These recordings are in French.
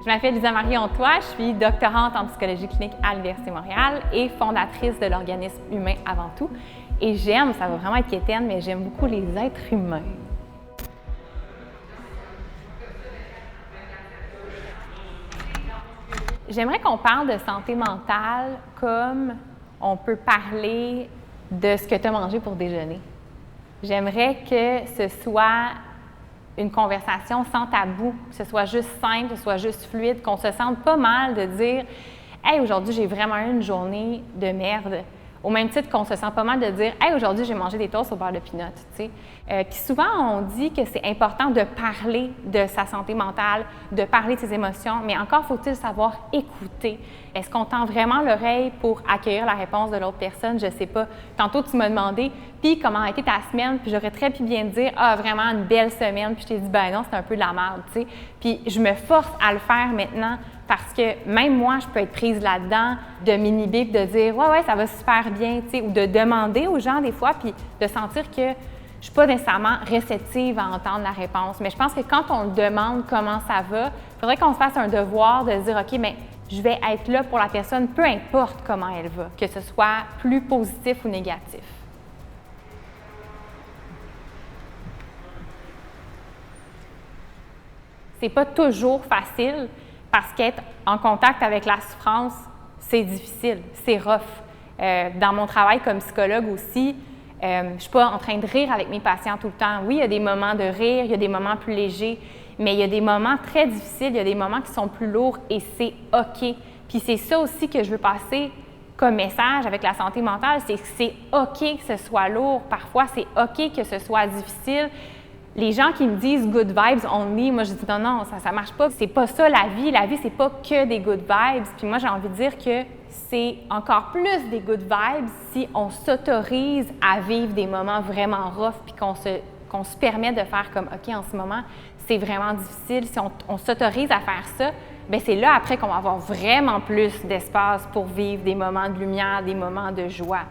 Je m'appelle Lisa-Marie Hontois, je suis doctorante en psychologie clinique à l'Université Montréal et fondatrice de l'organisme Humain avant tout. Et j'aime, ça va vraiment être quétaine, mais j'aime beaucoup les êtres humains. J'aimerais qu'on parle de santé mentale comme on peut parler de ce que tu as mangé pour déjeuner. J'aimerais que ce soit une conversation sans tabou, que ce soit juste simple, que ce soit juste fluide, qu'on se sente pas mal de dire « Hey, aujourd'hui, j'ai vraiment eu une journée de merde ». Au même titre qu'on se sent pas mal de dire « Hey, aujourd'hui, j'ai mangé des toasts au beurre de pinot ». Puis souvent, on dit que c'est important de parler de sa santé mentale, de parler de ses émotions, mais encore faut-il savoir écouter. Est-ce qu'on tend vraiment l'oreille pour accueillir la réponse de l'autre personne? Je sais pas. Tantôt, tu m'as demandé « Puis, comment a été ta semaine? » Puis j'aurais très pu bien te dire « Ah, vraiment une belle semaine. » Puis je t'ai dit « Ben non, c'est un peu de la merde. » Puis je me force à le faire maintenant parce que même moi, je peux être prise là-dedans, de m'inhiber et de dire « Ouais, ça va super bien. » Ou de demander aux gens des fois, puis de sentir que je ne suis pas nécessairement réceptive à entendre la réponse. Mais je pense que quand on demande comment ça va, il faudrait qu'on se fasse un devoir de se dire « OK, mais je vais être là pour la personne, peu importe comment elle va, que ce soit plus positif ou négatif. » C'est pas toujours facile parce qu'être en contact avec la souffrance, c'est difficile, c'est rough. Dans mon travail comme psychologue aussi, je ne suis pas en train de rire avec mes patients tout le temps. Oui, il y a des moments de rire, il y a des moments plus légers, mais il y a des moments très difficiles, il y a des moments qui sont plus lourds et c'est OK. Puis c'est ça aussi que je veux passer comme message avec la santé mentale, c'est que c'est OK que ce soit lourd. Parfois, c'est OK que ce soit difficile. Les gens qui me disent « good vibes only », moi je dis « non, ça ne marche pas, c'est pas ça la vie. La vie, c'est pas que des good vibes. » Puis moi, j'ai envie de dire que c'est encore plus des good vibes si on s'autorise à vivre des moments vraiment rough puis qu'on se permet de faire comme « OK, en ce moment, c'est vraiment difficile. » Si on s'autorise à faire ça, bien c'est là après qu'on va avoir vraiment plus d'espace pour vivre des moments de lumière, des moments de joie.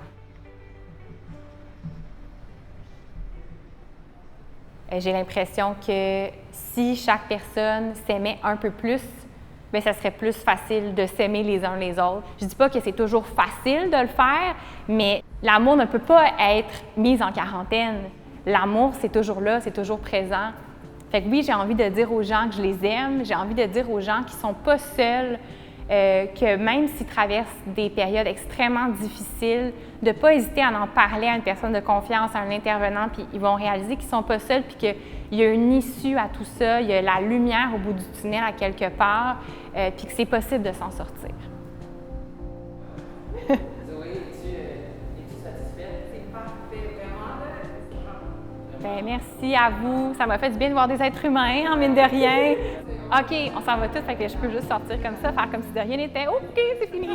J'ai l'impression que si chaque personne s'aimait un peu plus, bien, ça serait plus facile de s'aimer les uns les autres. Je ne dis pas que c'est toujours facile de le faire, mais l'amour ne peut pas être mis en quarantaine. L'amour, c'est toujours là, c'est toujours présent. Fait que oui, j'ai envie de dire aux gens que je les aime, j'ai envie de dire aux gens qui ne sont pas seuls, que même s'ils traversent des périodes extrêmement difficiles, de ne pas hésiter à en parler à une personne de confiance, à un intervenant, puis ils vont réaliser qu'ils ne sont pas seuls, puis qu'il y a une issue à tout ça, il y a la lumière au bout du tunnel à quelque part, puis que c'est possible de s'en sortir. Zoé, es-tu satisfaite? C'est parfait, vraiment là. Bien, merci à vous. Ça m'a fait du bien de voir des êtres humains, en mine de rien. OK, on s'en va tous, fait que je peux juste sortir comme ça, faire comme si de rien n'était. OK, c'est fini!